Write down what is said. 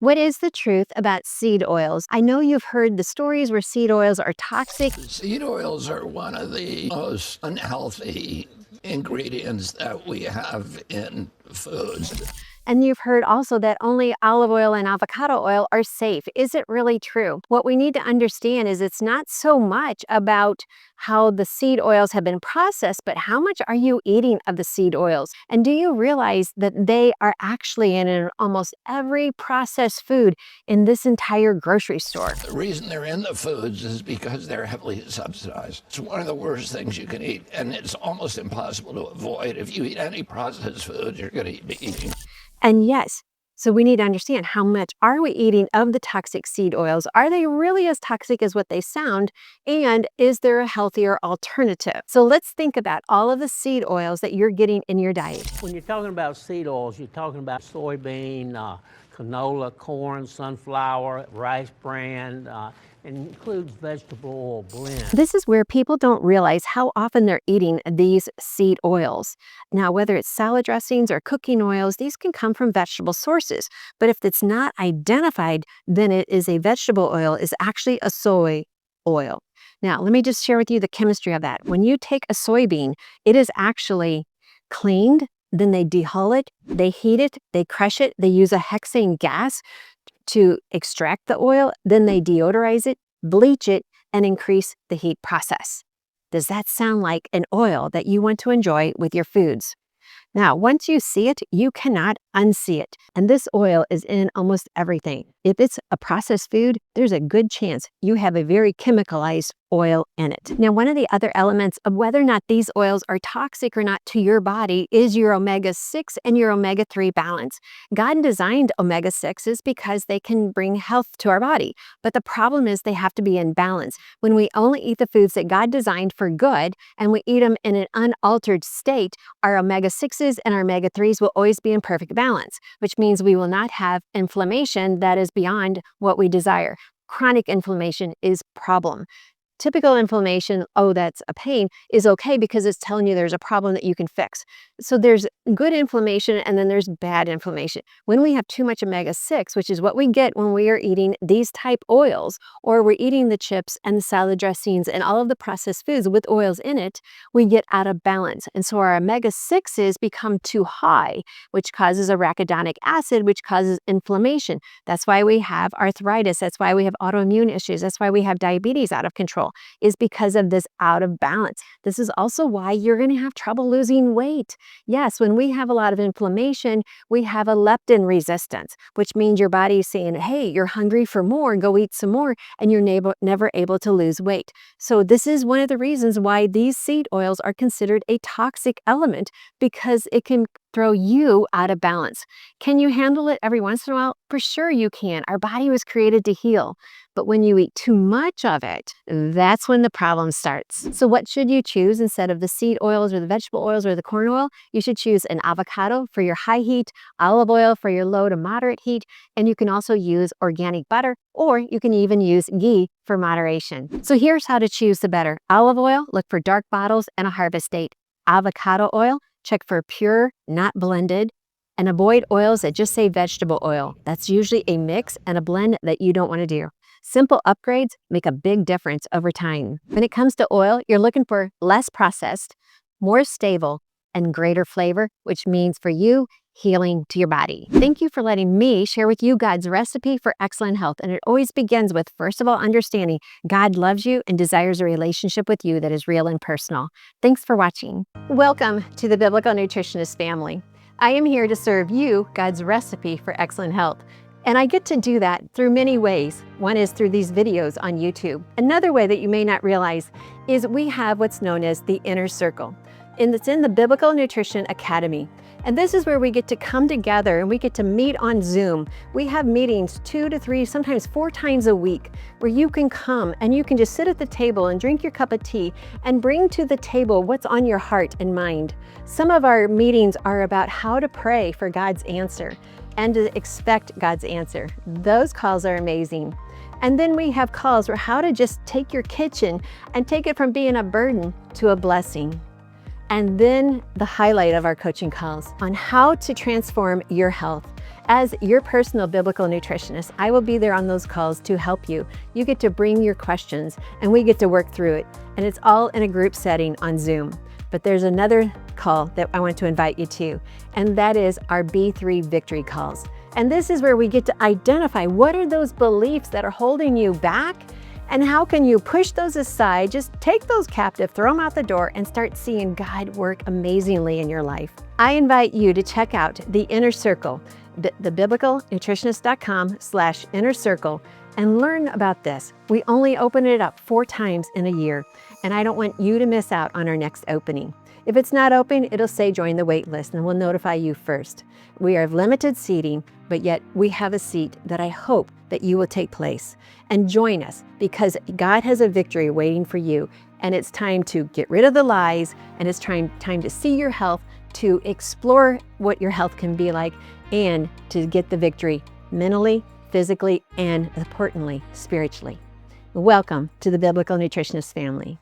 What is the truth about seed oils? I know you've heard the stories where seed oils are toxic. Seed oils are one of the most unhealthy ingredients that we have in foods. And you've heard also that only olive oil and avocado oil are safe. Is it really true? What we need to understand is it's not so much about how the seed oils have been processed, but how much are you eating of the seed oils? And do you realize that they are actually in almost every processed food in this entire grocery store? The reason they're in the foods is because they're heavily subsidized. It's one of the worst things you can eat, and it's almost impossible to avoid. If you eat any processed food, you're going to be eating. And yes, so we need to understand how much are we eating of the toxic seed oils? Are they really as toxic as what they sound? And is there a healthier alternative? So let's think about all of the seed oils that you're getting in your diet. When you're talking about seed oils, you're talking about soybean, canola, corn, sunflower, rice bran, and includes vegetable oil blend. This is where people don't realize how often they're eating these seed oils. Now, whether it's salad dressings or cooking oils, these can come from vegetable sources. But if it's not identified, then it is a vegetable oil, is actually a soy oil. Now, let me just share with you the chemistry of that. When you take a soybean, it is actually cleaned, then they dehull it, they heat it, they crush it, they use a hexane gas to extract the oil, then they deodorize it, bleach it, and increase the heat process. Does that sound like an oil that you want to enjoy with your foods? Now, once you see it, you cannot unsee it. And this oil is in almost everything. If it's a processed food, there's a good chance you have a very chemicalized oil in it. Now, one of the other elements of whether or not these oils are toxic or not to your body is your omega-6 and your omega-3 balance. God designed omega-6s because they can bring health to our body. But the problem is they have to be in balance. When we only eat the foods that God designed for good and we eat them in an unaltered state, our omega-6s and our omega-3s will always be in perfect balance, which means we will not have inflammation that is beyond what we desire. Chronic inflammation is a problem. Typical inflammation, oh, that's a pain, is okay because it's telling you there's a problem that you can fix. So there's good inflammation and then there's bad inflammation. When we have too much omega-6, which is what we get when we are eating these type oils, or we're eating the chips and the salad dressings and all of the processed foods with oils in it, we get out of balance. And so our omega-6s become too high, which causes arachidonic acid, which causes inflammation. That's why we have arthritis. That's why we have autoimmune issues. That's why we have diabetes out of control, is because of this out of balance. This is also why you're going to have trouble losing weight. Yes, when we have a lot of inflammation, we have a leptin resistance, which means your body is saying, hey, you're hungry for more, go eat some more, and you're never able to lose weight. So this is one of the reasons why these seed oils are considered a toxic element, because it can throw you out of balance. Can you handle it every once in a while? For sure you can. Our body was created to heal. But when you eat too much of it, that's when the problem starts. So what should you choose instead of the seed oils or the vegetable oils or the corn oil? You should choose an avocado for your high heat, olive oil for your low to moderate heat, and you can also use organic butter, or you can even use ghee for moderation. So here's how to choose the better. Olive oil, look for dark bottles and a harvest date. Avocado oil, check for pure, not blended, and avoid oils that just say vegetable oil. That's usually a mix and a blend that you don't want to do. Simple upgrades make a big difference over time. When it comes to oil, you're looking for less processed, more stable, and greater flavor, which means for you, healing to your body. Thank you for letting me share with you God's recipe for excellent health. And it always begins with, first of all, understanding God loves you and desires a relationship with you that is real and personal. Thanks for watching. Welcome to the Biblical Nutritionist family. I am here to serve you God's recipe for excellent health. And I get to do that through many ways. One is through these videos on YouTube. Another way that you may not realize is we have what's known as the Inner Circle. And it's in the Biblical Nutrition Academy. And this is where we get to come together and we get to meet on Zoom. We have meetings 2 to 3, sometimes 4 times a week, where you can come and you can just sit at the table and drink your cup of tea and bring to the table what's on your heart and mind. Some of our meetings are about how to pray for God's answer and to expect God's answer. Those calls are amazing. And then we have calls for how to just take your kitchen and take it from being a burden to a blessing. And then the highlight of our coaching calls on how to transform your health As your personal biblical nutritionist, I will be there on those calls to help you. You get to bring your questions and we get to work through it. And it's all in a group setting on Zoom. But there's another call that I want to invite you to, and that is our B3 Victory Calls. And this is where we get to identify what are those beliefs that are holding you back and how can you push those aside, just take those captive, throw them out the door, and start seeing God work amazingly in your life. I invite you to check out the Inner Circle, thebiblicalnutritionist.com/inner circle, and learn about this. We only open it up 4 times in a year, and I don't want you to miss out on our next opening. If it's not open, it'll say join the wait list and we'll notify you first. We are limited seating, but yet we have a seat that I hope that you will take place and join us, because God has a victory waiting for you, and it's time to get rid of the lies, and it's time to see your health, to explore what your health can be like, and to get the victory mentally, physically, and importantly, spiritually. Welcome to the Biblical Nutritionist family.